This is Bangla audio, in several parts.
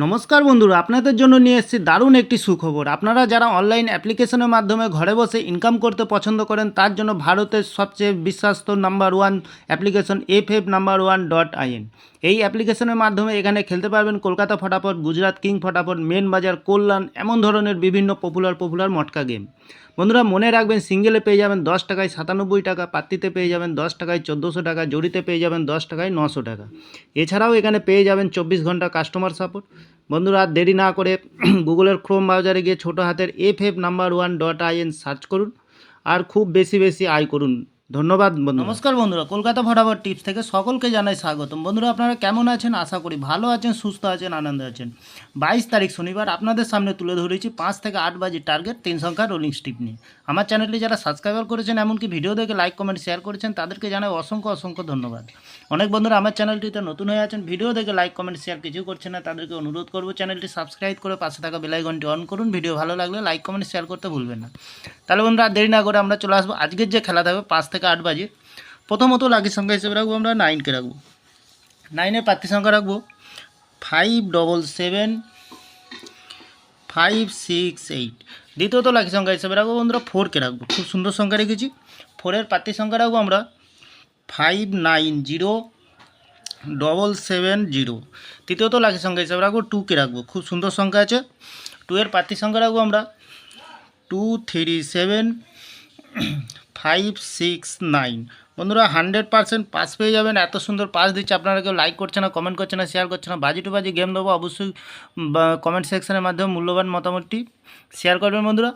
নমস্কার বন্ধুরা, আপনাদের জন্য নিয়ে এসেছি দারুণ একটি সুখবর। আপনারা যারা অনলাইন অ্যাপ্লিকেশনের মাধ্যমে ঘরে বসে ইনকাম করতে পছন্দ করেন, তার জন্য ভারতের সবচেয়ে বিশ্বস্ত নাম্বার ওয়ান অ্যাপ্লিকেশন FF1.in। এই অ্যাপ্লিকেশনের মাধ্যমে এখানে খেলতে পারবেন কলকাতা ফটাফট, গুজরাট কিং ফটাফট, মেন বাজার, কল্যাণ, এমন ধরনের বিভিন্ন পপুলার মটকা গেম। বন্ধুরা মনে রাখবেন, সিঙ্গেলে পেয়ে যাবেন 10 টাকায় 97 টাকা, পাত্তিতে পেয়ে যাবেন 10 টাকায় 1400 টাকা, জড়িতে পেয়ে যাবেন 10 টাকায় 900 টাকা। এছাড়াও এখানে পেয়ে যাবেন 24 ঘন্টা কাস্টমার সাপোর্ট। বন্ধুরা আর দেরি না করে গুগলের ক্রোম ব্রাউজারে গিয়ে ছোটো হাতের FF1.in সার্চ করুন আর খুব বেশি আয় করুন। ধন্যবাদ বন্ধু। নমস্কার বন্ধুরা, কলকাতা ফটাফট টিপস থেকে সকলকে জানাই স্বাগতম। বন্ধুরা আপনারা কেমন আছেন? আশা করি ভালো আছেন, সুস্থ আছেন, আনন্দে আছেন। 22 তারিখ শনিবার আপনাদের সামনে তুলে ধরেছি 5 থেকে 8 বাজি টার্গেট 3 সংখ্যার রোলিং স্টিপ নিয়ে। আমার চ্যানেলটি যারা সাবস্ক্রাইবার করেছেন, এমনকি ভিডিও দেখে লাইক কমেন্ট শেয়ার করেছেন, তাদেরকে জানাই অসংখ্য ধন্যবাদ। অনেক বন্ধুরা আমার চ্যানেলটিতে নতুন হয়ে আছেন, ভিডিও দেখে লাইক কমেন্ট শেয়ার কিছু করছেন না, তাদেরকে অনুরোধ করবো চ্যানেলটি সাবস্ক্রাইব করে পাশে থাকা বেল আইকনটি অন করুন। ভিডিও ভালো লাগলে লাইক কমেন্ট শেয়ার করতে ভুলবেন না। তাহলে বন্ধুরা দেরি না করে আমরা চলে আসবো আজকের যে খেলা থাকবে 5 থেকে 8 বাজি। প্রথমত লাকি সংখ্যা হিসেবে রাখবো আমরা 9কে রাখবো। 9-এর প্রার্থী সংখ্যা রাখবো 577-568। দ্বিতীয়ত লাকি সংখ্যা হিসেবে রাখবো বন্ধুরা 4কে রাখবো, খুব সুন্দর সংখ্যা রেখেছি। 4-এর প্রার্থী সংখ্যা রাখবো আমরা 590-770। তৃতীয়ত লাকি সংখ্যা হিসেবে রাখবো 2কে রাখবো, খুব সুন্দর সংখ্যা আছে। 2-এর প্রার্থী সংখ্যা রাখবো আমরা 237-569। বন্ধুরা 100% পাস পেয়ে যাবেন। এত সুন্দর পাস দিচ্ছে, আপনারা কেউ লাইক করছে না, কমেন্ট করছে না, শেয়ার করছে না। বাজি টু বাজি গেম দেবো, অবশ্যই কমেন্ট সেকশনের মাধ্যমে মূল্যবান মতামতটি শেয়ার করবেন বন্ধুরা।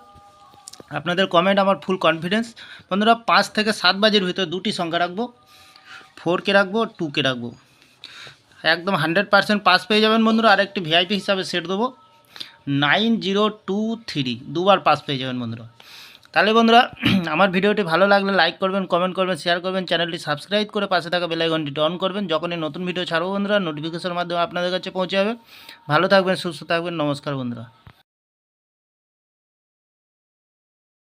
আপনাদের কমেন্ট আমার ফুল কনফিডেন্স। বন্ধুরা 5 থেকে 7 বাজির ভিতরে দুটি সংখ্যা রাখবো, 4কে রাখবো, 2কে রাখবো। একদম 100% পাস পেয়ে যাবেন বন্ধুরা। আরেকটি ভিআইপি হিসাবে সেট দেবো 9023, দুবার পাস পেয়ে যাবেন বন্ধুরা। তাহলে বন্ধুরা আমার ভিডিওটি ভালো লাগলে লাইক করবেন, কমেন্ট করবেন, শেয়ার করবেন, চ্যানেলটি সাবস্ক্রাইব করে পাশে থাকা বেল আইকনটি অন করবেন। যখনই নতুন ভিডিও ছাড়বো বন্ধুরা, নোটিফিকেশনের মাধ্যমে আপনাদের কাছে পৌঁছে যাবে। ভালো থাকবেন, সুস্থ থাকবেন। নমস্কার বন্ধুরা।